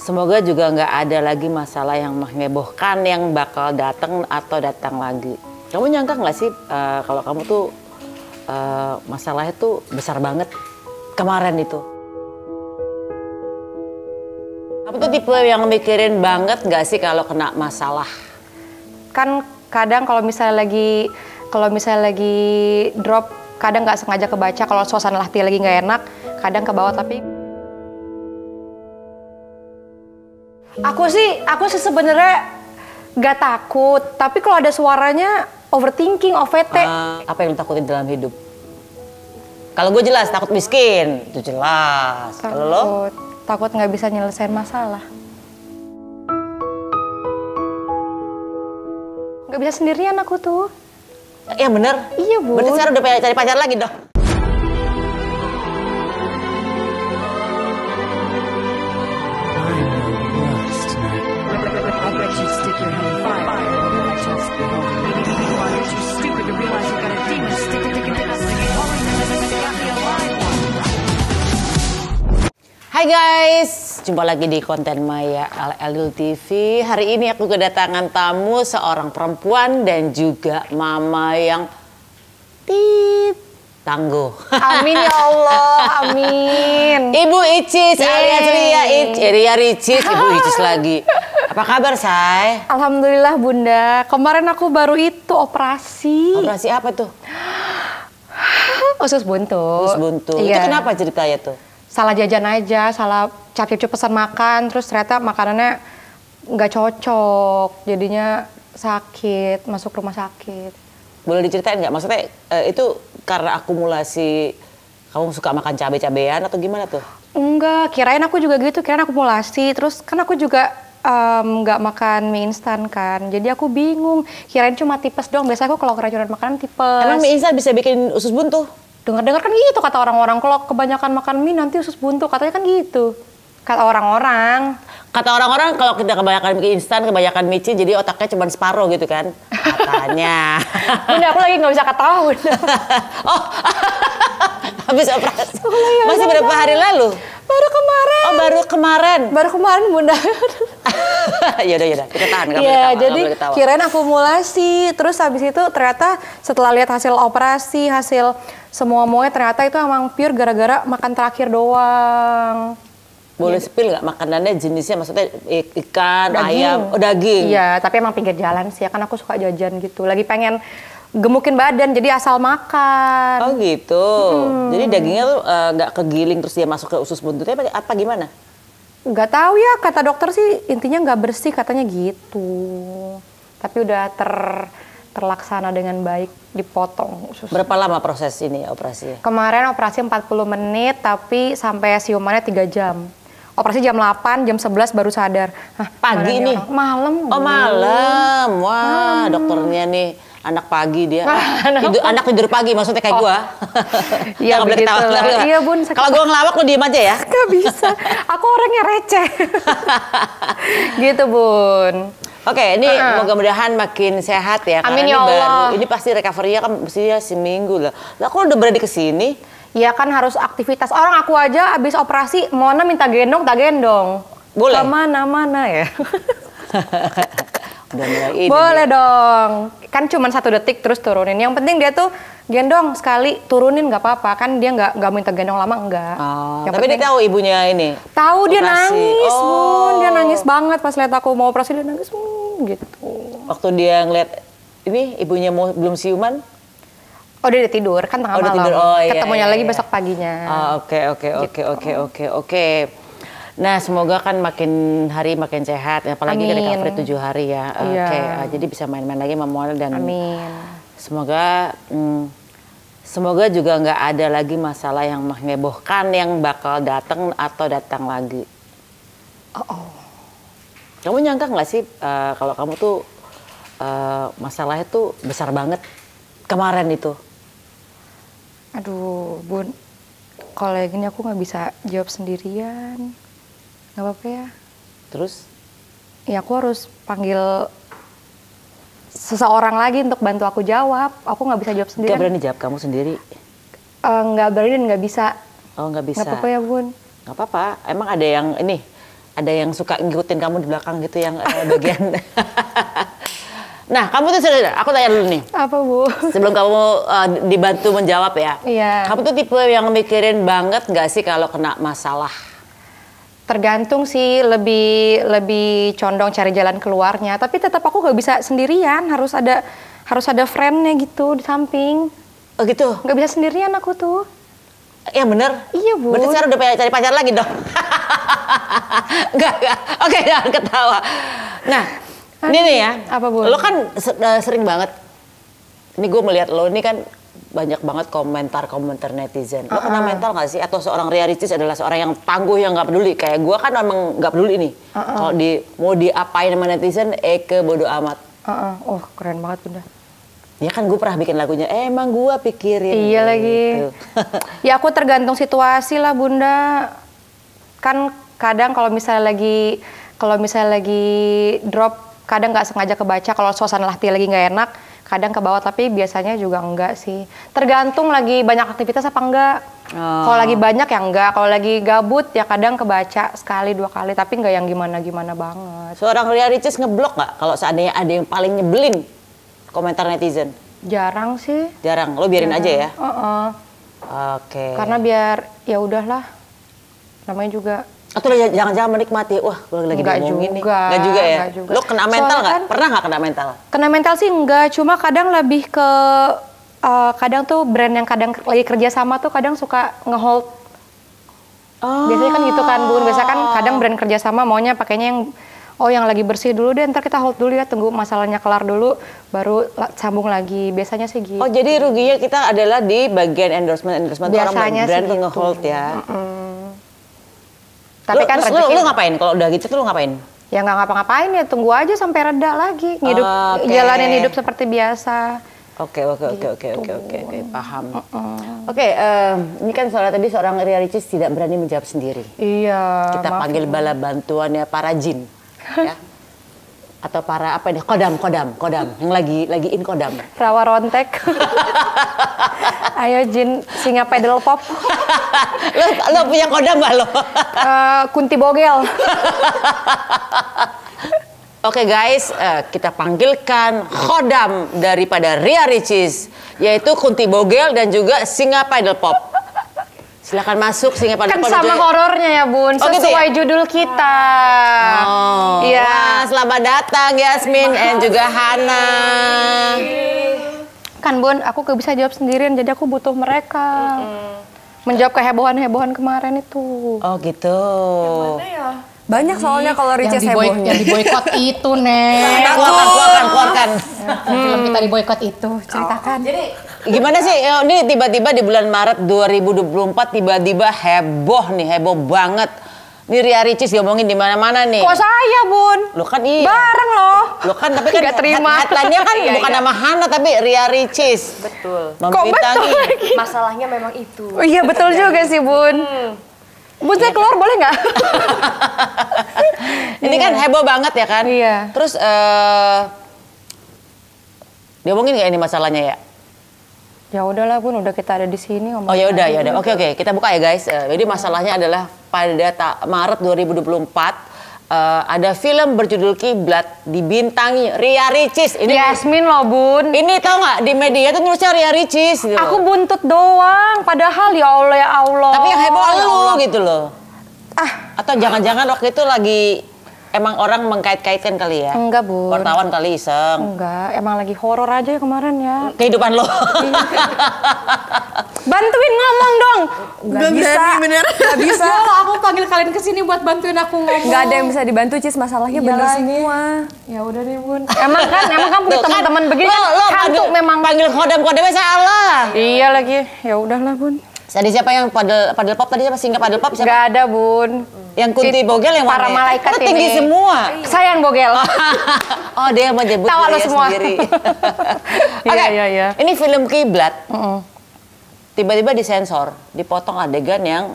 Semoga juga nggak ada lagi masalah yang menghebohkan yang bakal datang atau datang lagi. Kamu nyangka nggak sih kalau kamu tuh masalahnya tuh besar banget kemarin itu? Kamu tuh tipe yang mikirin banget nggak sih kalau kena masalah? Kan kadang kalau misalnya lagi drop, kadang nggak sengaja kebaca. Kalau suasana hati lagi nggak enak, kadang ke bawah. Tapi aku sih sebenarnya nggak takut. Tapi kalau ada suaranya overthinking, OVT. Apa yang takutin dalam hidup? Kalau gue jelas takut miskin, itu jelas. Kalau lo? Takut nggak bisa nyelesain masalah. Nggak bisa sendirian aku tuh. Iya bener. Iya, Bu. Berarti sekarang udah cari pacar lagi dong. Hai guys, jumpa lagi di konten Maya Al-Elil TV. Hari ini aku kedatangan tamu, seorang perempuan dan juga mama yang tangguh. Amin ya Allah, amin. Ibu Icis alias Ria Ricis, Ibu Icis lagi. Apa kabar, Say? Alhamdulillah Bunda, kemarin aku baru itu operasi. Operasi apa tuh? Usus buntu. Usus buntu. Iya. Itu kenapa ceritanya tuh? Salah jajan aja, salah cari pesan makan, terus ternyata makanannya nggak cocok, jadinya sakit, masuk rumah sakit. Boleh diceritain nggak? Maksudnya itu karena akumulasi kamu suka makan cabai-cabean atau gimana tuh? Enggak, kirain aku juga gitu, kirain akumulasi, terus kan aku juga nggak makan mie instan kan, jadi aku bingung, kirain cuma tipes doang. Biasanya aku kalau keracunan makanan tipes. Emang mie instan bisa bikin usus buntu? Dengar-dengar kan gitu kata orang-orang, kalau kebanyakan makan mie nanti usus buntu, katanya kan gitu. Kata orang-orang. Kata orang-orang kalau kita kebanyakan mie instan, kebanyakan micin, jadi otaknya cuma separuh gitu kan? Katanya. Bunda, aku lagi nggak bisa ketahuan. Oh, habis operasi. Masih berapa hari lalu? Baru kemarin. Oh, baru kemarin. Baru kemarin, Bunda. Yaudah, kita tahan. Iya, jadi kirain akumulasi. Terus habis itu ternyata setelah lihat hasil operasi, hasil semua-muanya, ternyata itu emang pure gara-gara makan terakhir doang. Boleh spill nggak makanannya jenisnya? Maksudnya ikan, daging. Ayam, daging? Iya, tapi emang pinggir jalan sih ya, kan aku suka jajan gitu. Lagi pengen gemukin badan, jadi asal makan. Oh gitu. Jadi dagingnya tuh nggak kegiling terus dia masuk ke usus buntutnya apa gimana? Nggak tahu ya, kata dokter sih intinya nggak bersih katanya gitu. Tapi udah terlaksana dengan baik, dipotong usus. Berapa lama proses ini operasinya? Kemarin operasi 40 menit, tapi sampai siumannya 3 jam. Operasi jam 8, jam 11 baru sadar. Hah, pagi nih? Malam. Oh malam, wah dokternya nih. Anak pagi dia, anak tidur pagi maksudnya kayak gua. Iya begitu lah. Iya Bun. Kalau gua ngelawak lu diem aja ya. Gak bisa, aku orangnya receh. Gitu Bun. Oke, ini mudah-mudahan makin sehat ya. Amin karena ya Allah. Ini pasti recovery-nya kan mestinya seminggu lah. Lah kok udah berani kesini? Ya kan harus aktivitas. Orang aku aja abis operasi, Mona minta gendong, tak gendong. Boleh? Kemana-mana ya. Udah mulai ini boleh dia. Dong, kan cuma 1 detik terus turunin. Yang penting dia tuh gendong sekali, turunin nggak apa-apa. Kan dia nggak minta gendong lama, enggak. Oh, tapi penting, dia tahu ibunya ini. Tahu, dia nangis, oh. Bun. Dia nangis banget pas lihat aku mau operasi, dia nangis gitu. Waktu dia ngeliat ini ibunya belum siuman? Oh, dia udah tidur, kan tengah malam. Tidur. Oh, ketemunya iya. lagi besok paginya. Oke. Nah, semoga kan makin hari makin sehat, apalagi kan recovery 7 hari ya. Iya. Oke, jadi bisa main-main lagi sama Mona dan amin. Semoga juga nggak ada lagi masalah yang menghebohkan yang bakal datang atau datang lagi. Kamu nyangka nggak sih kalau kamu tuh masalahnya tuh besar banget kemarin itu? Aduh, Bun, kalau kayak gini aku nggak bisa jawab sendirian. Nggak apa-apa ya. Terus? Ya aku harus panggil seseorang lagi untuk bantu aku jawab. Aku nggak bisa jawab sendiri. Gak berani jawab kamu sendiri? Nggak berani dan nggak bisa. Oh nggak bisa. Nggak apa-apa ya Bun? Nggak apa-apa. Emang ada yang ini, ada yang suka ngikutin kamu di belakang gitu yang bagian. Nah, kamu tuh aku tanya dulu nih. Apa, Bu? Sebelum kamu dibantu menjawab ya. Iya. Kamu tuh tipe yang mikirin banget nggak sih kalau kena masalah? Tergantung sih, lebih condong cari jalan keluarnya. Tapi tetap aku nggak bisa sendirian, harus ada friend-nya gitu di samping. Oh gitu? Nggak bisa sendirian aku tuh. Ya bener? Iya, Bu. Berarti sekarang udah cari pacar lagi dong? Enggak. Oke, jangan ketawa. Nah, ini nih ya. Apa, Bu? Lo kan sering banget. Ini gue melihat lo ini kan banyak banget komentar netizen. Lo kena mental gak sih? Atau seorang Ria Ricis adalah seorang yang tangguh yang gak peduli? Kayak gue kan emang gak peduli nih. Kalau mau diapain sama netizen, bodo amat. Oh, keren banget, Bunda. Ya kan gue pernah bikin lagunya, emang gue pikirin. Iya gitu. lagi. Ya aku tergantung situasi lah, Bunda. Kan kadang kalau misalnya lagi drop, kadang nggak sengaja kebaca. Kalau suasana hati lagi nggak enak, kadang ke bawah, tapi biasanya juga enggak sih. Tergantung lagi banyak aktivitas apa enggak. Kalau lagi banyak ya enggak, kalau lagi gabut ya kadang kebaca sekali 2 kali, tapi enggak yang gimana-gimana banget. Seorang Ria Ricis ngeblok nggak kalau seandainya ada yang paling nyebelin komentar netizen? Jarang sih. Jarang, lo biarin aja ya? Oke. Karena biar ya udahlah, namanya juga. Atau jangan-jangan menikmati, wah gue lagi diomongin nih. Nggak juga ya? Nggak juga. Lo kena mental nggak? Kan, Pernah nggak kena mental? Kena mental sih enggak, cuma kadang lebih ke kadang tuh brand yang kadang lagi kerja sama tuh kadang suka ngehold. Biasanya kan gitu kan, Bun. Biasanya kan kadang brand kerja sama maunya pakainya yang lagi bersih dulu deh, ntar kita hold dulu ya, tunggu masalahnya kelar dulu, baru sambung lagi. Biasanya sih gitu. Oh, jadi ruginya kita adalah di bagian endorsement biasanya orang brand sih gitu. nge-hold ya. Tapi kan lu ngapain? Kalau udah gitu tuh lu ngapain? Ya nggak ngapa-ngapain ya, tunggu aja sampai reda lagi, jalanin hidup seperti biasa. Oke, paham. Oke, ini kan soalnya tadi seorang Ria Ricis tidak berani menjawab sendiri. Iya. Kita panggil bala bantuannya para jin, ya. Atau para apa ini? Kodam, yang lagi in kodam. Rawa rontek. Ayo jin singa pedal pop. lo punya kodam nggak lo? Kunti bogel. Oke guys, kita panggilkan kodam daripada Ria Ricis, yaitu Kunti Bogel dan juga Singa Paddle Pop. Silakan masuk Singa Paddle Pop. Kan sama horornya ya Bun, sesuai judul kita. Iya. Wah, selamat datang Yasmin dan juga Hana. Kan Bun, aku gak bisa jawab sendirian, jadi aku butuh mereka. Menjawab kehebohan-hebohan kemarin itu. Oh gitu. Yang mana ya? Banyak soalnya kalau Ricis hebohnya. Yang diboykot itu, Nek. Keluarkan. Film kita diboykot itu, ceritakan. Jadi gimana sih, ini tiba-tiba di bulan Maret 2024 tiba-tiba heboh banget. Ini Ria Ricis diomongin di mana-mana nih. Kok saya Bun? Lo kan iya. Bareng loh. Lo kan tapi kan headline-nya kan bukan nama Hana tapi Ria Ricis. betul. Kok betul lagi? Masalahnya memang itu. Oh iya betul juga sih Bun. Bun saya keluar boleh nggak? Ini kan heboh banget ya kan? Iya. Terus diomongin nggak ini masalahnya ya? Ya udahlah Bun, udah kita ada di sini ngomong. Oh ya udah. Oke, kita buka ya guys. Jadi masalahnya adalah pada Maret 2024 ada film berjudul Kiblat dibintangi Ria Ricis. Ini Yasmin loh Bun. Ini tau nggak di media tuh nulisnya Ria Ricis. Gitu. Aku buntut doang, padahal ya Allah. Tapi yang heboh lu gitu loh. Atau jangan-jangan waktu itu lagi emang orang mengkait-kaitkan kali ya? Enggak Bun. Wartawan kali iseng. Enggak, emang lagi horor aja ya kemarin ya. Kehidupan lo. Bantuin ngomong dong. Gak bisa. Gak bisa. Aku panggil kalian ke sini buat bantuin aku ngomong. Gak ada yang bisa dibantu Cis, masalahnya bener semua. Ya udah deh Bun. Emang kan punya teman-teman begini kan hantu memang. Panggil kodam-kodamnya salah. Iya lagi. Ya udahlah Bun. Tadi siapa yang paddle pop tadi siapa? Singa paddle pop siapa? Gak ada Bun. Yang Kunti Bogel yang para mana? malaikat ini tinggi semua. Saya yang bogel. Oh dia menyebut Tawa lo dirinya semua. sendiri. Iya, iya. Ini film Kiblat. Tiba-tiba disensor, dipotong adegan yang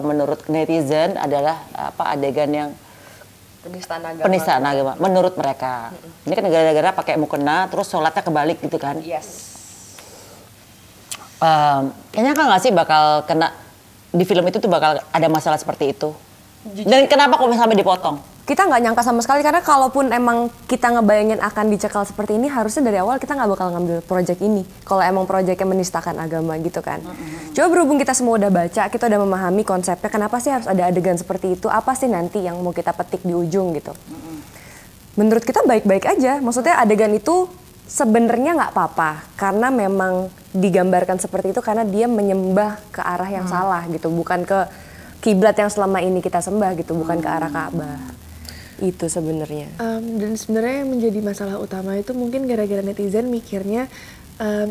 menurut netizen adalah adegan yang penistaan agama. Menurut mereka. Ini kan gara-gara pakai mukena, terus sholatnya kebalik gitu kan? Yes. Kayaknya kan nggak sih bakal kena di film itu tuh bakal ada masalah seperti itu? Dan kenapa kok sampai dipotong? Kita nggak nyangka sama sekali karena kalaupun emang kita ngebayangin akan dicekal seperti ini, harusnya dari awal kita nggak bakal ngambil proyek ini. Kalau emang proyeknya menistakan agama gitu kan. Coba berhubung kita semua udah baca, kita udah memahami konsepnya, kenapa sih harus ada adegan seperti itu? Apa sih nanti yang mau kita petik di ujung gitu? Menurut kita baik-baik aja. Maksudnya adegan itu sebenarnya nggak apa-apa karena memang digambarkan seperti itu karena dia menyembah ke arah yang salah gitu, bukan ke kiblat yang selama ini kita sembah gitu, bukan ke arah Ka'bah. Itu sebenarnya. Dan sebenarnya yang menjadi masalah utama itu mungkin gara-gara netizen mikirnya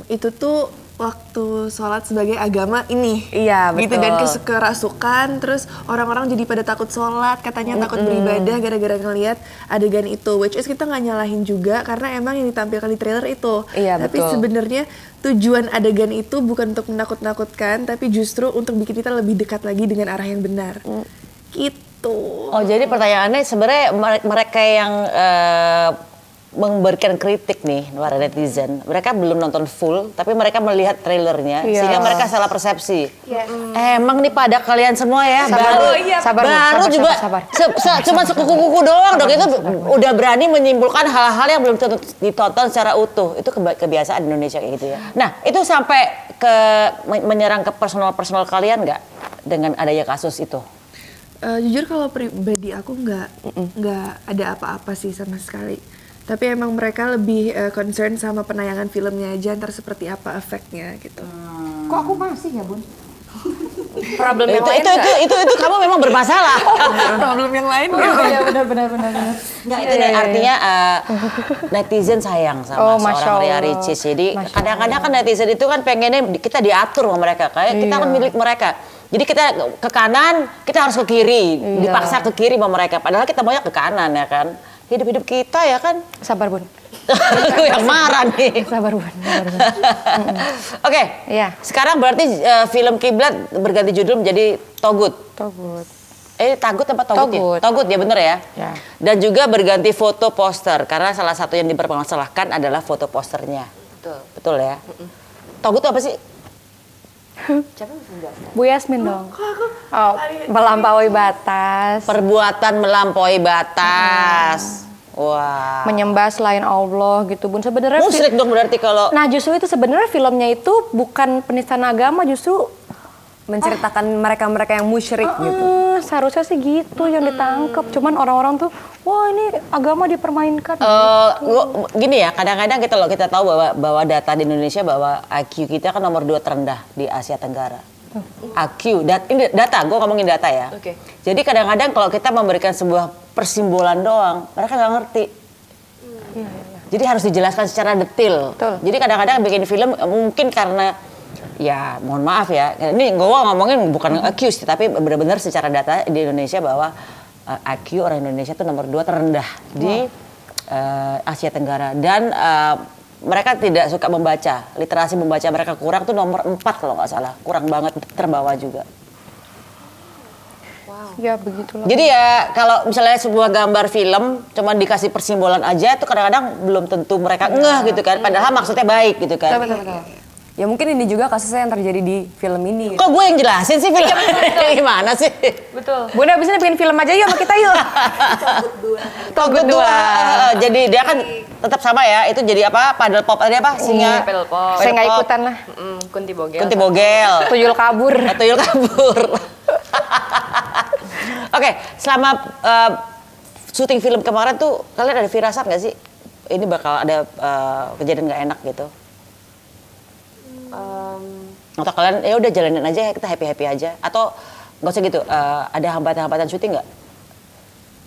itu tuh waktu sholat sebagai agama ini. Iya, betul. Gitu, dan kerasukan, terus orang-orang jadi pada takut sholat, katanya takut beribadah gara-gara ngelihat adegan itu. Which is kita nggak nyalahin juga karena emang yang ditampilkan di trailer itu. Iya, tapi betul. sebenarnya tujuan adegan itu bukan untuk menakut-nakutkan, tapi justru untuk bikin kita lebih dekat lagi dengan arah yang benar. Gitu. Oh, jadi pertanyaannya sebenarnya mereka yang memberikan kritik nih, para netizen, mereka belum nonton full, tapi mereka melihat trailernya, sehingga mereka salah persepsi. Emang nih pada kalian semua ya, baru juga cuma sekuku-kuku doang dong, itu udah berani menyimpulkan hal-hal yang belum ditonton secara utuh. Itu kebiasaan di Indonesia kayak gitu ya. Nah, itu sampai menyerang ke personal kalian nggak dengan adanya kasus itu? Jujur kalau pribadi aku nggak ada apa-apa sih sama sekali. Tapi emang mereka lebih concern sama penayangan filmnya aja, ntar seperti apa efeknya gitu. Kok aku masih ya, Bun? Problem yang lain itu kamu memang bermasalah. Problem yang lain Iya, benar. Nggak, itu artinya netizen sayang sama seorang Ria Ricis. Jadi kadang-kadang kan netizen itu kan pengennya kita diatur sama mereka, kayak kita kan milik mereka. Jadi kita ke kanan, kita harus ke kiri, dipaksa ke kiri sama mereka. Padahal kita maunya ke kanan ya kan. Hidup-hidup kita ya kan. Sabar, Bun. Aku yang marah nih. Sabar, Bun. Oke, Iya. sekarang berarti film Kiblat berganti judul menjadi Togut. Togut. Tagut apa Togut? Togut. Ya? Togut ya bener ya? Ya. Dan juga berganti foto poster, karena salah satu yang dipermasalahkan adalah foto posternya. Betul ya? Togut itu apa sih? Bu Yasmin dong. Oh, melampaui batas. Perbuatan melampaui batas. Wah. Menyembah selain Allah gitu, Bun. Sebenarnya Musyrik dong berarti kalau. Nah, justru itu sebenarnya filmnya itu bukan penistaan agama, justru menceritakan mereka-mereka yang musyrik gitu. Seharusnya sih gitu yang ditangkap. Cuman orang-orang tuh, wah ini agama dipermainkan. Gini ya, kadang-kadang kita tahu bahwa data di Indonesia bahwa IQ kita kan nomor 2 terendah di Asia Tenggara. IQ, ini data, gue ngomongin data ya. Jadi kadang-kadang kalau kita memberikan sebuah persimbolan doang, mereka nggak ngerti. Jadi harus dijelaskan secara detail. Jadi kadang-kadang bikin film mungkin karena ya mohon maaf ya, ini gue ngomongin bukan accuse tapi benar-benar secara data di Indonesia bahwa IQ orang Indonesia itu nomor 2 terendah di Asia Tenggara, dan mereka tidak suka membaca, literasi membaca mereka kurang tuh nomor 4 kalau nggak salah, kurang banget, terbawah juga. Ya begitulah. Jadi ya kalau misalnya sebuah gambar film cuma dikasih persimbolan aja itu kadang-kadang belum tentu mereka ngeh gitu kan, padahal maksudnya baik gitu kan. Betul. Ya mungkin ini juga kasusnya yang terjadi di film ini. Kok gue yang jelasin sih film? Gimana sih? Betul. Bunda abisnya bikin film aja yuk sama kita yuk. Togut 2. Jadi dia kan tetap sama ya. Itu jadi apa? Paddle pop tadi apa? Singa. Paddle pop. Saya nggak ikutan lah. Kunti Bogel. Kunti Bogel. Tuyul kabur. Tuyul kabur. Oke, selama syuting film kemarin tuh kalian ada firasat nggak sih? Ini bakal ada kejadian nggak enak gitu? Atau kalian ya udah jalanin aja, kita happy aja, atau nggak usah gitu? Ada hambatan-hambatan syuting nggak?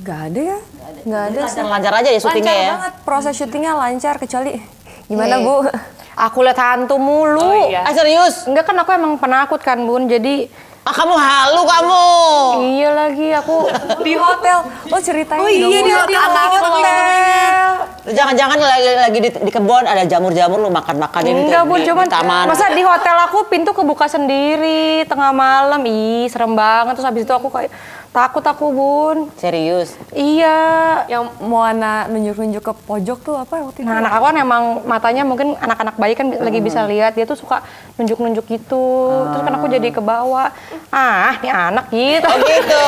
Nggak ada ya, nggak ada. Lancar aja ya syutingnya ya. Lancar banget, proses syutingnya lancar, kecuali gimana Bu? Aku lihat hantu mulu. Oh, iya. Serius? Enggak, kan aku emang penakut kan Bun, jadi kamu halu kamu. Iya lagi aku Di hotel, lo ceritain dong. iya, di hotel. Jangan-jangan lagi di kebun ada jamur-jamur lu makan-makanin enggak Bun, di cuman taman. masa di hotel aku pintu kebuka sendiri tengah malam, ih serem banget. Terus habis itu aku kayak Takut aku, Bun. Serius? Iya. Yang Moana nunjuk-nunjuk ke pojok tuh apa waktu itu? Nah, anak aku kan emang matanya mungkin anak-anak bayi kan lagi bisa lihat, dia tuh suka nunjuk-nunjuk gitu. Terus kan aku jadi ke bawah. Ah, ini anak gitu. Oh gitu.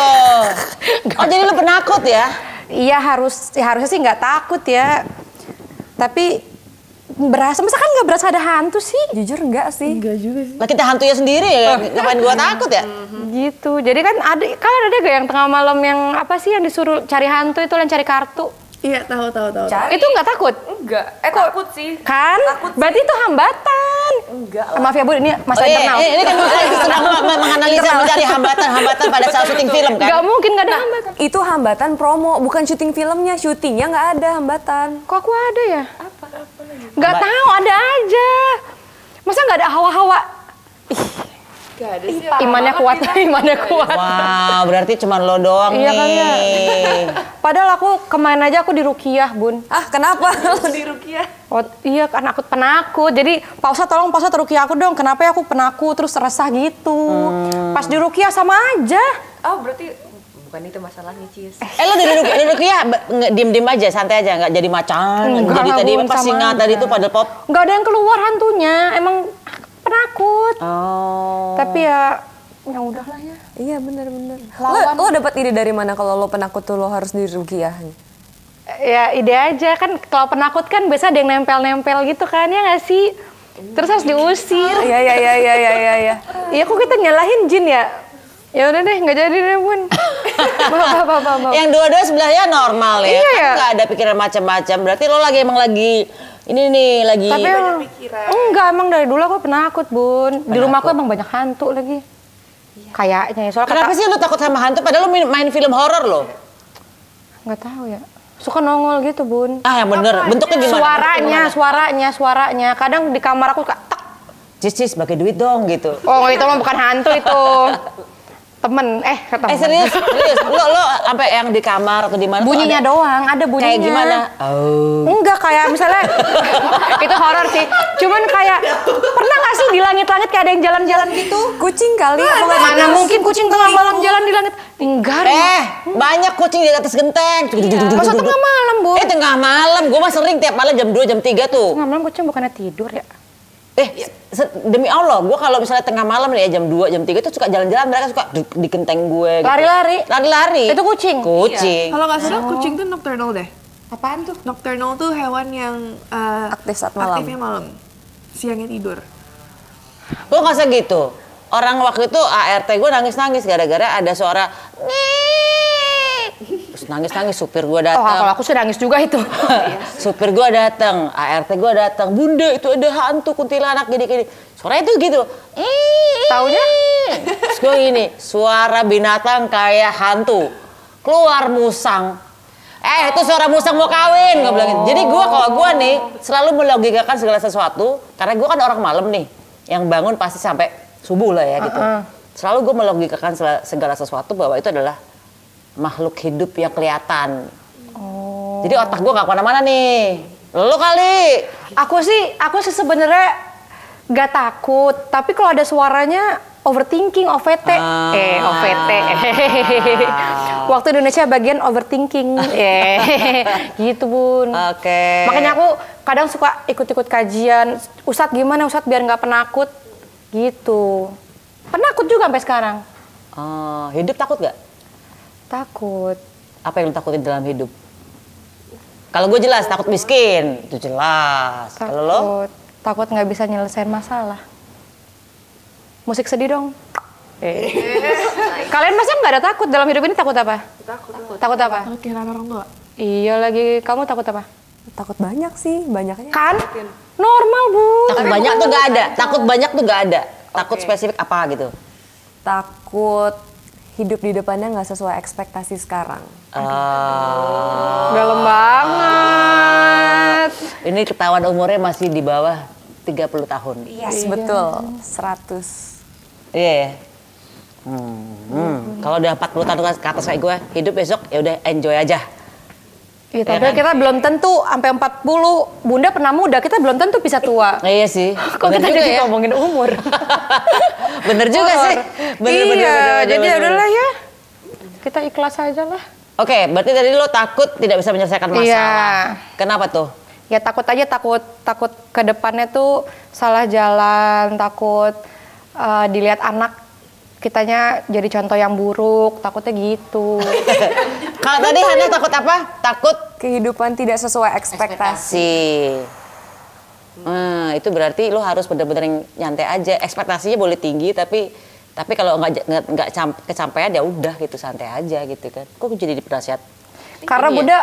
Oh jadi lu penakut ya? Iya harusnya sih nggak takut ya. Tapi masa kan nggak berasa ada hantu sih? Jujur enggak sih. Enggak juga sih. Lah kita hantunya sendiri ya, ngapain gua takut ya? Gitu. Jadi kan ada gak yang tengah malam yang apa sih yang disuruh cari hantu itu yang cari kartu? Iya, tahu. Itu nggak takut? Enggak. Takut sih. Kan? Takut sih. Berarti itu hambatan. Enggak Maaf ya Bu, ini masa Oh, iya, internal. ini kan sedang menganalisa mencari hambatan pada saat syuting film kan? Nggak mungkin nggak ada hambatan. Itu hambatan promo, bukan syuting filmnya. Syutingnya nggak ada hambatan. Kok aku ada ya? Apa? Nggak tahu, ada aja. Masa nggak ada hawa-hawa? Gak ada sih. Imannya kuat, imannya kuat. Wow, berarti cuma lo doang Iya kali ya. nih. Padahal aku kemarin aja aku di Rukiah, Bun. Ah, kenapa? Di Rukiah. Oh, iya kan aku penakut. Jadi Pak Ustadz tolong Pak Ustadz Rukiah aku dong. Kenapa ya aku penakut terus resah gitu. Pas di Rukiah sama aja. Oh, berarti bukan itu masalahnya, Cis. Lo di Rukiah diem-diem aja, santai aja, nggak jadi macan, Enggak jadi lah, tadi Bun, pas sama singa aja. tadi tuh pada pop. Nggak ada yang keluar hantunya. Emang penakut. Oh. Tapi ya udahlah ya. Iya, benar-benar. Lo dapat ide dari mana kalau lo penakut tuh lo harus di Rukiah? Ya ide aja kan kalau penakut kan biasa ada yang nempel-nempel gitu kan ya nggak sih? Terus harus diusir. Iya. Iya kok kita nyalahin jin ya? Ya udah deh nggak jadi deh Bun. Maaf. Yang dua-dua sebelahnya normal ya, Iya, kan ya. nggak ada pikiran macam-macam. Berarti lo emang lagi ini nih lagi. Tapi enggak emang dari dulu aku penakut Bun. Di rumahku emang banyak hantu lagi. Kayaknya ya soalnya Kenapa sih lo takut sama hantu? Padahal lo main film horor lo. nggak tahu ya. Suka nongol gitu Bun. Ah yang bener, bentuknya gimana? Suaranya. Kadang di kamar aku suka tak. Cis, pakai duit dong gitu. Oh itu mah bukan hantu itu. Temen, Serius? Lo sampai yang di kamar atau di mana? Bunyinya tuh doang, ada bunyinya. Kayak gimana? Oh. Enggak kayak misalnya itu horor sih. Cuman kayak pernah nggak sih di langit-langit kayak ada yang jalan-jalan gitu? Kucing kali. Mana mungkin kucing tengah malam jalan di langit? Enggak. Banyak kucing di atas genteng. Masa tengah malam, Bu? Tengah malam. Gue mah sering tiap malam jam 2, jam 3 tuh. Tengah malam kucing bukannya tidur ya? Demi Allah, gue kalau misalnya tengah malam nih ya jam 2, jam 3 tuh suka jalan-jalan, mereka suka di genteng gue gitu. Lari-lari. Itu kucing? Kucing. Kalau nggak salah kucing tuh nocturnal deh. Apaan tuh? Nocturnal tuh hewan yang Aktif saat malam. aktifnya malam. Siangnya tidur. Gue nggak usah gitu. Orang waktu itu ART gue nangis-nangis gara-gara ada suara terus nangis-nangis, supir gue Oh, datang. kalau aku sih nangis juga itu. Supir gue datang, ART gue datang. Bunda itu ada hantu kuntilanak gini-gini. Suaranya tuh gitu. Taunya? Terus gue gini, suara binatang kayak hantu. Keluar musang. Itu suara musang mau kawin, gue bilang gitu. Jadi kalau gue nih selalu melogikakan segala sesuatu, karena gue kan orang malam nih, yang bangun pasti sampai subuh lah ya gitu. Selalu gue melogikakan segala sesuatu bahwa itu adalah makhluk hidup yang kelihatan. Jadi otak gue nggak kemana-mana nih. Lo kali. Aku sih sebenarnya nggak takut, tapi kalau ada suaranya overthinking, OVT. OVT. Waktu Indonesia bagian overthinking. Gitu Bun. Oke. Makanya aku kadang suka ikut-ikut kajian. Ustadz gimana Ustadz biar nggak penakut? Gitu. Penakut juga sampai sekarang. Hidup takut gak? Takut. Apa yang lo takutin dalam hidup? Kalau gue jelas takut miskin, itu jelas. Kalau lo? Takut nggak bisa nyelesain masalah. Musik sedih dong. Kalian masa nggak ada takut dalam hidup ini? Takut apa? Takut apa? Takut kehilangan orang tua. Iya lagi. Kamu takut apa? Takut banyak sih, banyaknya. Kan? Normal Bu. Takut banyak tuh nggak ada. Takut banyak tuh nggak ada. Takut spesifik apa gitu? Takut hidup di depannya nggak sesuai ekspektasi sekarang. Dalam banget. Ini ketahuan umurnya masih di bawah 30 tahun. Yes, betul. 100. Iya ya? Kalau udah 40 tahun ke atas kayak gue, hidup besok ya udah enjoy aja. Iya, tapi kita belum tentu sampai 40. Bunda pernah muda, kita belum tentu bisa tua. Iya sih. Kok kita jadi ngomongin umur? Bener juga sih. Bener, jadi ya udahlah ya. kita ikhlas aja lah. Oke, berarti tadi lo takut tidak bisa menyelesaikan masalah. Iya. Kenapa tuh? Ya takut aja, takut ke depannya tuh salah jalan, takut dilihat anak kitanya jadi contoh yang buruk, takutnya gitu. Kalau tadi Hana takut apa? Takut Kehidupan tidak sesuai ekspektasi. Itu berarti lo harus benar-benar nyantai aja. Ekspektasinya boleh tinggi, tapi kalau nggak kecampaian ya udah gitu, santai aja gitu kan. Kok jadi penasihat? Karena Ini Bunda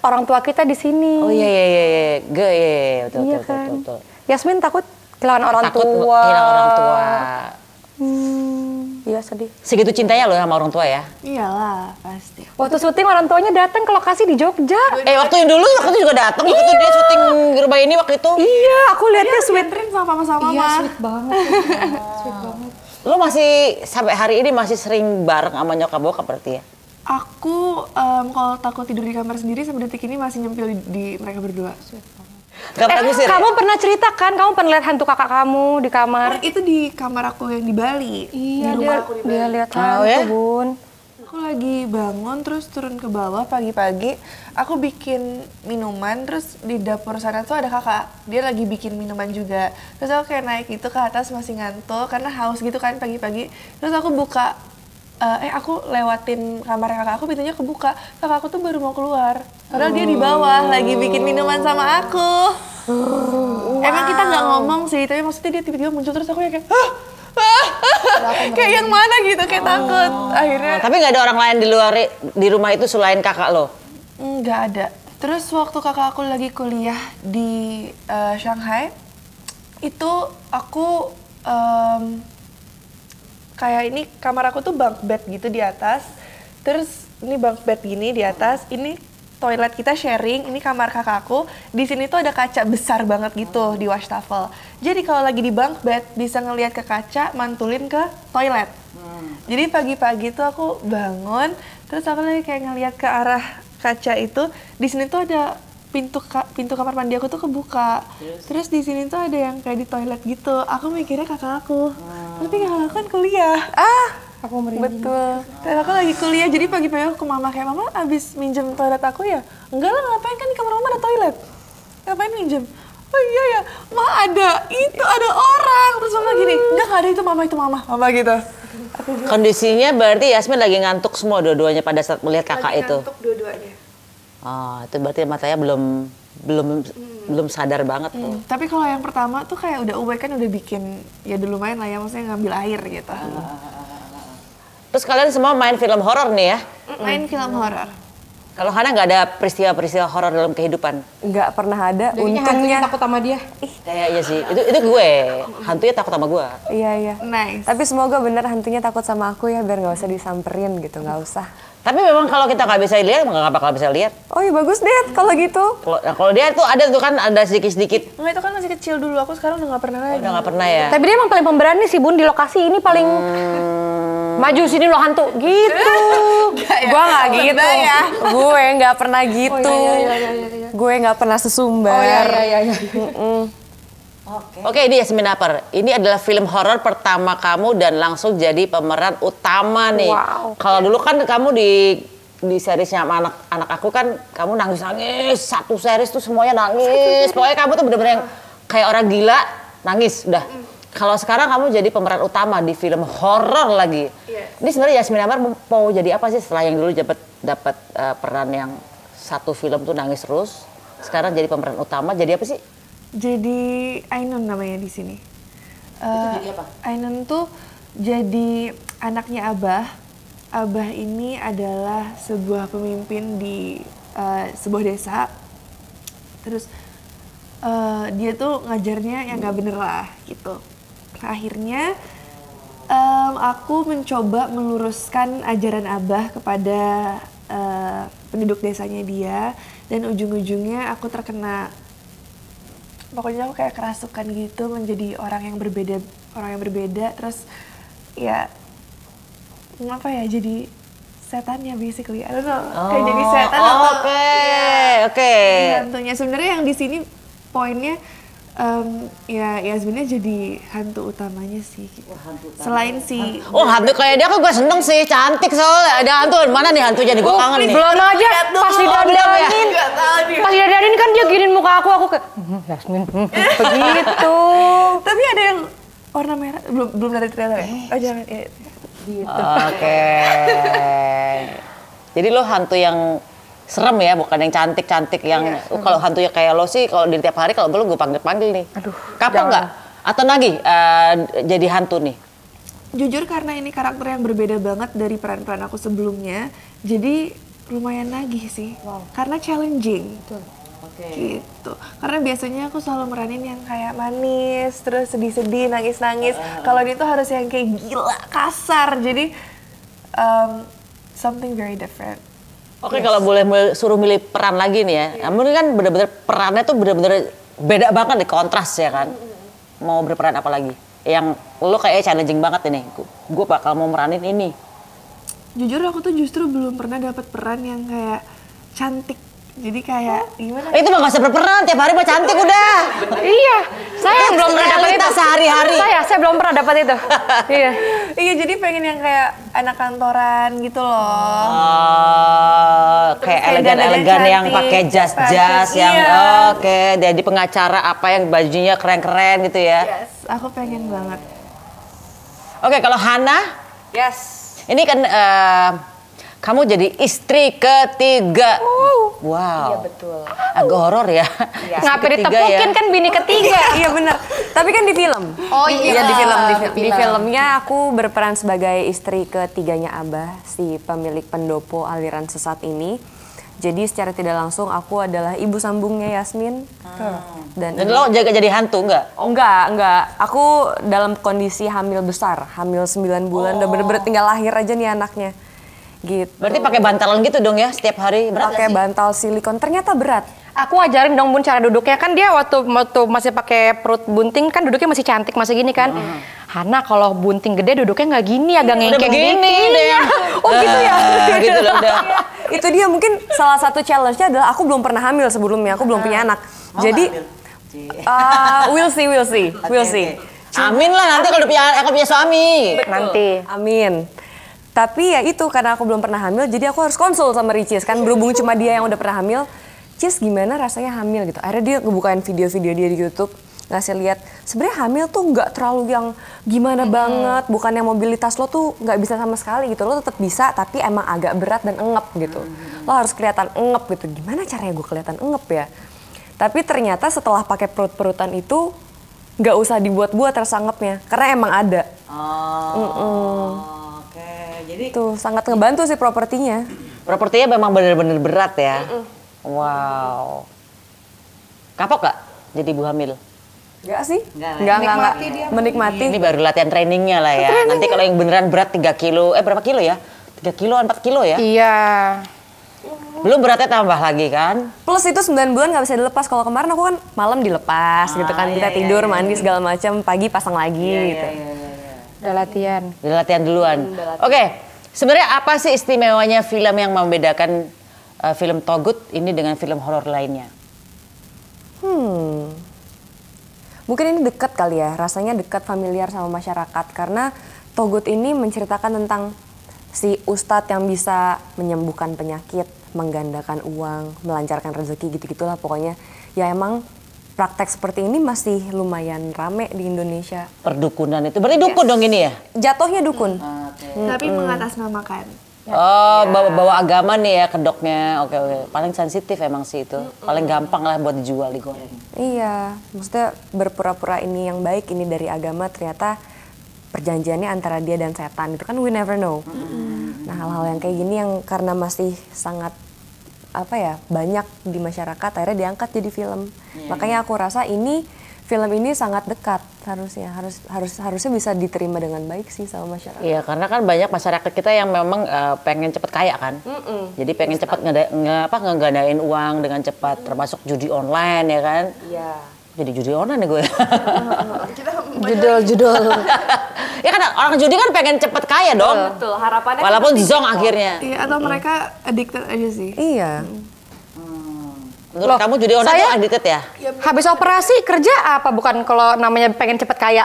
orang tua kita di sini. Oh iya, betul, Iya betul, kan. betul. Yasmin takut kehilangan orang Takut tua. kehilangan orang tua. Iya sedih. Segitu cintanya lo sama orang tua ya? Iyalah, pasti. Waktu syuting orang tuanya datang ke lokasi di Jogja. Waktu yang dulu waktu itu juga datang. Waktu itu dia syuting di rumah ini waktu itu. Iya, aku lihatnya sweet. Dianterin sama mama. Iya, sweet banget. Sweet banget. Lo masih sampai hari ini masih sering bareng sama nyokap bokap berarti ya? Aku kalau takut tidur di kamar sendiri sampai detik ini masih nyempil di mereka berdua. Gak pernah ngusir ya? Kamu pernah cerita kan, kamu pernah lihat hantu kakak kamu di kamar? Itu di kamar aku yang di Bali. Iya, di rumah aku di Bali. dia lihat Oh, hantu, ya? Bun. Aku lagi bangun terus turun ke bawah pagi-pagi. Aku bikin minuman, terus di dapur sana tuh ada kakak. Dia lagi bikin minuman juga. Terus aku kayak naik gitu ke atas masih ngantuk karena haus gitu kan pagi-pagi. Terus aku buka, aku lewatin kamar kakak aku, pintunya kebuka. Kakak aku tuh baru mau keluar. Padahal dia di bawah lagi bikin minuman sama aku. Emang kita nggak ngomong sih, tapi maksudnya dia tiba-tiba muncul terus aku kayak kayak yang mana gitu, kayak takut. Akhirnya Tapi nggak ada orang lain di luar di rumah itu selain kakak lo? nggak ada. Terus waktu kakak aku lagi kuliah di Shanghai, itu aku kayak ini kamar aku tuh bunk bed gitu di atas. Terus ini bunk bed gini di atas, ini toilet kita sharing, ini kamar kakakku. Di sini tuh ada kaca besar banget gitu di wastafel. Jadi kalau lagi di bunk bed bisa ngelihat ke kaca, mantulin ke toilet. Jadi pagi-pagi tuh aku bangun, terus aku lagi kayak ngelihat ke arah kaca itu. Di sini tuh ada pintu kamar mandi aku tuh kebuka. Terus di sini tuh ada yang kayak di toilet gitu. Aku mikirnya kakak aku. Tapi kakak aku kan kuliah. Aku merinding. Betul. Dan aku lagi kuliah, jadi pagi-pagi aku ke mama kayak, "Mama abis minjem toilet aku ya?" "Enggak lah, ngapain, kan di kamar mama ada toilet." "Ngapain minjem?" "Oh iya ya, Ma ada, itu ada orang." Terus mama gini, "Enggak ada, itu mama." Mama gitu. Kondisinya berarti Yasmin lagi ngantuk semua dua-duanya pada saat melihat kakak itu. Ngantuk dua-duanya. Oh, itu berarti matanya belum sadar banget tuh. Tapi kalau yang pertama tuh kayak udah awake kan, udah bikin, ya udah lumayan lah ya, maksudnya ngambil air gitu. Terus kalian semua main film horor nih ya? Main film horor. Kalau Hana nggak ada peristiwa-peristiwa horor dalam kehidupan? Nggak pernah ada, Jadinya hantunya untungnya. takut sama dia. Kayaknya sih. Itu gue. Hantunya takut sama gue. Iya. Nice. Tapi semoga bener hantunya takut sama aku ya, biar nggak usah disamperin gitu, nggak usah. Tapi memang kalau kita nggak bisa lihat, nggak bakal bisa lihat. Oh iya bagus deh kalau gitu. Kalau dia tuh ada tuh kan, ada sedikit-sedikit. Enggak, itu kan masih kecil dulu, aku sekarang udah nggak pernah lagi. Udah nggak pernah ya. Tapi dia emang paling pemberani sih Bun, di lokasi ini paling maju sini lo hantu gitu. Gua nggak gitu. ya. Gue nggak pernah gitu. Gue nggak pernah sesumbar. Oke, ini Yasmin Apar. Ini adalah film horor pertama kamu dan langsung jadi pemeran utama nih. Wow. Kalau dulu kan kamu di seriesnya sama anak aku kan kamu nangis-nangis. Satu series tuh semuanya nangis. Pokoknya kamu tuh bener-bener yang kayak orang gila, nangis udah. Kalau sekarang kamu jadi pemeran utama di film horor lagi. Ini sebenarnya Yasmin Apar mau jadi apa sih setelah yang dulu dapat peran yang satu film tuh nangis terus. Sekarang jadi pemeran utama, jadi apa sih? Jadi Ainun namanya di sini. jadi apa? Ainun tuh jadi anaknya Abah. Abah ini adalah sebuah pemimpin di sebuah desa. Terus dia tuh ngajarnya yang nggak bener lah gitu. Akhirnya aku mencoba meluruskan ajaran Abah kepada penduduk desanya dia, dan ujung-ujungnya aku terkena. Pokoknya aku kayak kerasukan gitu, menjadi orang yang berbeda, terus ya ngapa ya, jadi setannya basically. I don't know, kayak jadi setan atau Oke. jadi hantunya. Sebenarnya yang di sini poinnya Ya Yasminnya jadi hantu utamanya sih. Gitu. Selain si Oh hantu kayak dia aku gue seneng sih, cantik soalnya. Ada hantu, mana nih hantunya nih, gue kangen nih. Belum aja, pas didandanin. Pas didandanin kan dia giniin muka aku kayak, Yasmin, begitu. Tapi ada yang warna merah, belum dari trailer ya? Oh jangan, ya. Oke. Jadi lo hantu yang serem ya, bukan yang cantik-cantik yang kalau hantunya kayak lo sih kalau di tiap hari kalau gue panggil nih. Aduh. Kapok nggak? Atau nagih jadi hantu nih? Jujur karena ini karakter yang berbeda banget dari peran-peran aku sebelumnya, jadi lumayan nagih sih. Karena challenging. Gitu. Karena biasanya aku selalu meranin yang kayak manis, terus sedih-sedih, nangis-nangis. Kalau dia tuh harus yang kayak gila, kasar. Jadi something very different. Oke, kalau boleh suruh milih peran lagi nih ya. Kamu kan bener-bener perannya tuh bener-bener beda banget nih, kontras ya kan. Mau berperan apa lagi? Yang lo kayak challenging banget ini. Gue bakal mau meranin ini. Jujur aku tuh justru belum pernah dapat peran yang kayak cantik. Jadi kayak gimana? Itu mah gak usah berperan, tiap hari mah cantik udah. Iya, saya yang belum pernah dapat itu. Sehari-hari. Saya belum pernah dapat itu. Iya. Iya, jadi pengen yang kayak anak kantoran gitu loh. Kayak kayak elegan-elegan dandan yang cantik, pakai jas-jas fashion, yang iya. oke, jadi pengacara apa yang bajunya keren-keren gitu ya. Yes, aku pengen banget. Oke, kalau Hana, Yes. ini kan kamu jadi istri ketiga. Wow. Iya betul. Agak horor ya. Ngapain ditepukin kan bini ketiga. Iya bener. Tapi kan di film. Oh iya. Iya di filmnya aku berperan sebagai istri ketiganya Abah, si pemilik pendopo aliran sesat ini. Jadi secara tidak langsung aku adalah ibu sambungnya Yasmin. Dan lo jaga jadi hantu nggak? Oh, enggak. Aku dalam kondisi hamil besar, hamil 9 bulan, udah bener-bener tinggal lahir aja nih anaknya. Gitu. Berarti pakai bantalan gitu dong ya setiap hari? Berat Pakai nggak sih? bantal silikon, ternyata berat. Aku ajarin dong Bun cara duduknya, kan dia waktu masih pakai perut bunting kan duduknya masih cantik masih gini kan. Hana kalau bunting gede duduknya nggak gini, agak ngengkeng begini dikit. deh. Oh gitu ya? Gitu loh udah. Itu dia mungkin salah satu challenge-nya adalah aku belum pernah hamil sebelumnya, aku belum punya anak. Jadi we'll see. Amin lah nanti kalau aku punya suami. Nanti. Amin. Tapi ya itu karena aku belum pernah hamil, jadi aku harus konsul sama Ricis kan, berhubung cuma dia yang udah pernah hamil. Cis gimana rasanya hamil gitu. Akhirnya dia ngebukain video-video dia di YouTube, ngasih lihat sebenarnya hamil tuh nggak terlalu yang gimana banget, bukan yang mobilitas lo tuh nggak bisa sama sekali gitu. Lo tetap bisa tapi emang agak berat dan engep gitu. Lo harus kelihatan engep gitu. Gimana caranya gue kelihatan engep ya? Tapi ternyata setelah pakai perut-perutan itu nggak usah dibuat-buat rasa engepnya, karena emang ada. Jadi Tuh sangat ngebantu sih propertinya. propertinya memang benar-benar berat ya. Wow. Kapok gak jadi ibu hamil? Enggak sih? Enggak. Menikmati. Ini baru latihan trainingnya lah ya. Nanti kalau yang beneran berat 3 kilo, berapa kilo ya? 3 kilo, 4 kilo ya? Iya. Belum beratnya tambah lagi kan? Plus itu 9 bulan nggak bisa dilepas. Kalau kemarin aku kan malam dilepas gitu kan. Kita tidur, mandi segala macam, pagi pasang lagi gitu. Udah latihan. Udah latihan duluan. Oke, sebenarnya apa sih istimewanya film yang membedakan film Togut ini dengan film horor lainnya? Mungkin ini dekat kali ya, rasanya dekat familiar sama masyarakat. Karena Togut ini menceritakan tentang si ustadz yang bisa menyembuhkan penyakit, menggandakan uang, melancarkan rezeki gitu-gitulah pokoknya. Ya emang praktek seperti ini masih lumayan rame di Indonesia. Perdukunan itu, berarti dukun dong ini ya? Jatuhnya dukun. Tapi mengatasnamakan. Oh, bawa agama nih ya kedoknya. Oke. Paling sensitif emang sih itu. Paling gampang lah buat dijual, digoreng. Iya, maksudnya berpura-pura ini yang baik, ini dari agama, ternyata perjanjiannya antara dia dan setan. Itu kan we never know. Nah, hal-hal yang kayak gini yang karena masih sangat banyak di masyarakat, akhirnya diangkat jadi film. Makanya aku rasa film ini sangat dekat harusnya bisa diterima dengan baik sih sama masyarakat. Iya, karena kan banyak masyarakat kita yang memang pengen cepet kaya kan. Jadi pengen cepet ngegadain uang dengan cepat, termasuk judi online ya kan. Iya. Jadi judi online ya gue. Judul. Ya kan orang judi kan pengen cepet kaya dong. Betul, harapannya Walaupun zong akhirnya. Iya, atau mereka addicted aja sih. Iya. Menurut Loh, kamu judi online saya- tuh addicted ya? Habis operasi kerja apa bukan kalau namanya pengen cepet kaya?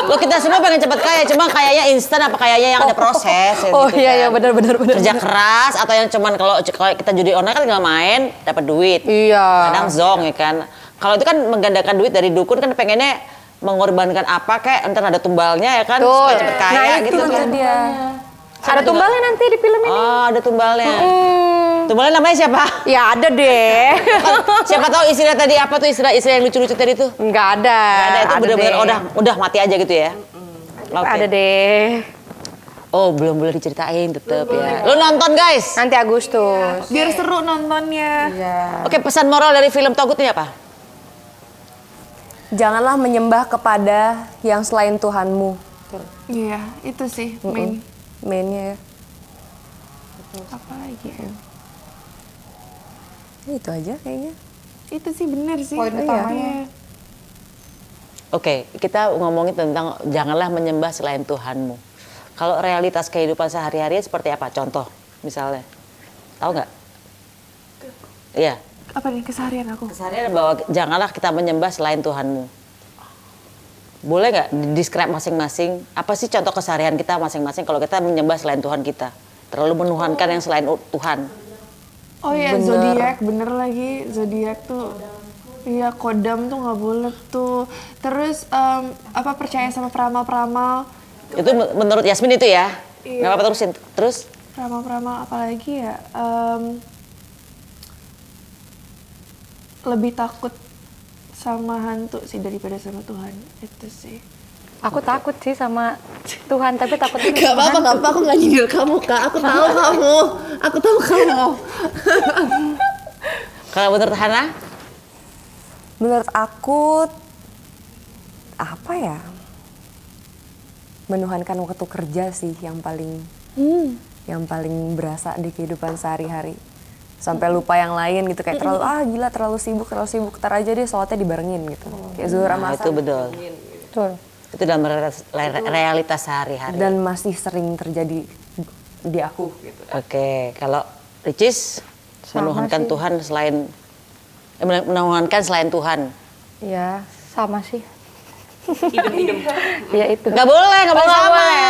Lo kita semua pengen cepet kaya, cuma kayaknya instan apa kayaknya yang ada proses ya Oh gitu iya kan. iya benar. Kerja keras atau yang cuman kalau kita judi online kan tinggal main dapat duit. Iya. Kadang zong ya kan. Kalau itu kan menggandakan duit dari dukun kan pengennya mengorbankan apa kayak entar ada tumbalnya ya kan Betul. supaya cepet kaya Nah, gitu. Itu dia. Ada tumbalnya nanti di film ini. Oh, ada tumbalnya. Tumbalnya namanya siapa? Ya ada deh. Siapa tahu istilah tadi apa tuh istilah yang lucu-lucu tadi tuh? Nggak ada. Nggak ada, itu bener-bener deh. udah mati aja gitu ya. Oke. Ada deh. Oh, belum boleh diceritain tetep ya. Lu nonton guys. Nanti Agustus. Biar seru nontonnya. Oke, pesan moral dari film Togut ini apa? Janganlah menyembah kepada yang selain Tuhanmu. Iya, itu sih main. Mainnya ya. Apa lagi ya? Itu aja kayaknya. Itu sih bener sih. Poin utamanya. Iya. Oke, kita ngomongin tentang janganlah menyembah selain Tuhanmu. Kalau realitas kehidupan sehari-hari seperti apa? Contoh, misalnya. Tahu nggak? Iya. Apa nih keseharian aku? Keseharian bahwa janganlah kita menyembah selain Tuhanmu. Boleh nggak di-describe masing-masing? Apa sih contoh keseharian kita masing-masing kalau kita menyembah selain Tuhan kita? Terlalu menuhankan yang selain Tuhan. Oh iya, zodiak bener lagi. Zodiak tuh, iya kodam tuh nggak boleh tuh. Terus apa percaya sama peramal-peramal? Itu menurut Yasmin itu ya? Iya. Nggak apa-apa terusin. Terus? Peramal-peramal apa lagi ya? Lebih takut sama hantu sih daripada sama Tuhan. Itu sih. Aku takut sih sama Tuhan, tapi takut Gak apa-apa, aku gak nyindir kamu, Kak. Aku tahu kamu. Aku tahu kamu. Kalau menurut Hana? Menurut aku apa ya? Menuhankan waktu kerja sih yang paling berasa di kehidupan sehari-hari. Sampai lupa yang lain gitu, kayak terlalu sibuk, ntar aja deh sholatnya dibarengin gitu. Kayak zuhur sama Nah, asar. itu betul. Betul. Itu dalam realitas sehari-hari. Dan masih sering terjadi di aku gitu. Oke, kalau Ricis menuhankan Tuhan menuhankan selain Tuhan. Iya, sama sih. Iya itu. Nggak boleh nggak sama. boleh.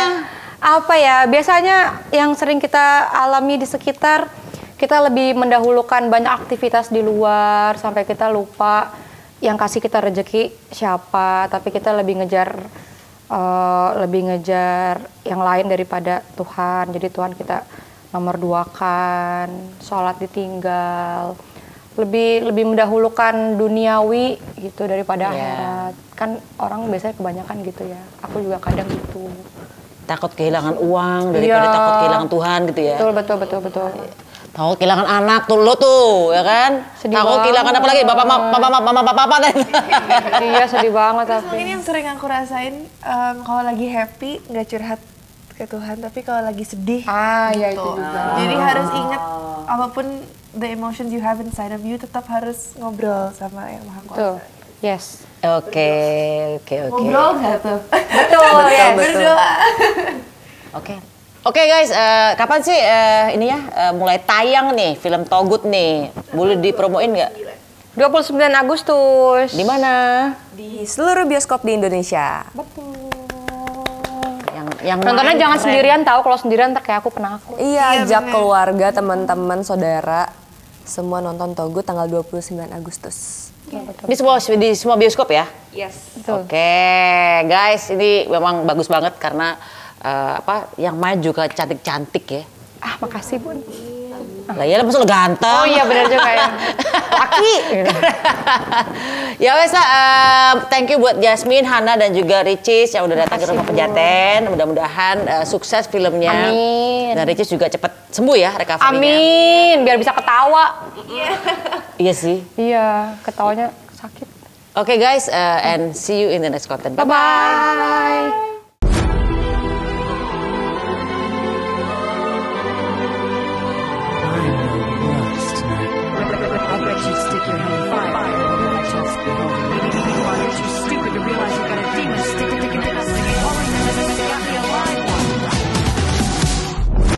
Apa ya? Biasanya yang sering kita alami di sekitar, kita lebih mendahulukan banyak aktivitas di luar sampai kita lupa yang kasih kita rezeki siapa, tapi kita lebih ngejar yang lain daripada Tuhan. Jadi Tuhan kita nomor 2-kan, sholat ditinggal, lebih mendahulukan duniawi gitu daripada akhirat. Kan orang biasanya kebanyakan gitu ya. Aku juga kadang gitu. Takut kehilangan uang daripada Iya. takut kehilangan Tuhan gitu ya. Betul. Takut kehilangan anak tuh lo tuh, ya kan? Sedih Takut banget. kehilangan apa lagi? Bapak tadi. Iya sedih banget tapi. Ini yang sering aku rasain kalau lagi happy nggak curhat ke Tuhan, tapi kalau lagi sedih. Iya itu Tuh. juga. Jadi harus ingat apapun the emotions you have inside of you, tetap harus ngobrol sama yang Maha Kuasa. Tuh. Yes. Oke. Ngobrol nggak tuh? Betul, yes. Berdoa. Oke guys, kapan sih ini ya mulai tayang nih film Togut nih? Boleh dipromoin nggak? 29 Agustus. Di mana? Di seluruh bioskop di Indonesia. Yang Nontonnya main jangan keren. sendirian tahu, kalau sendirian ntar kayak aku penakut. Iya, ajak keluarga, teman-teman, saudara, semua nonton Togut tanggal 29 Agustus. Di semua bioskop ya? Betul. Oke, guys, ini memang bagus banget karena yang main juga cantik-cantik ya. Ah, makasih, Bun. Lah ya, maksud lo ganteng. Oh iya benar juga ya. Laki. Ya wes lah, thank you buat Jasmine, Hana dan juga Ricis yang udah datang ke rumah Pejaten. Mudah-mudahan sukses filmnya. Amin. Dan Ricis juga cepet sembuh ya recovery-nya. Amin, biar bisa ketawa. Iya sih. Iya, ketawanya sakit. Oke guys, and see you in the next content. Bye-bye. I'm no worse tonight. I bet you'd stick your head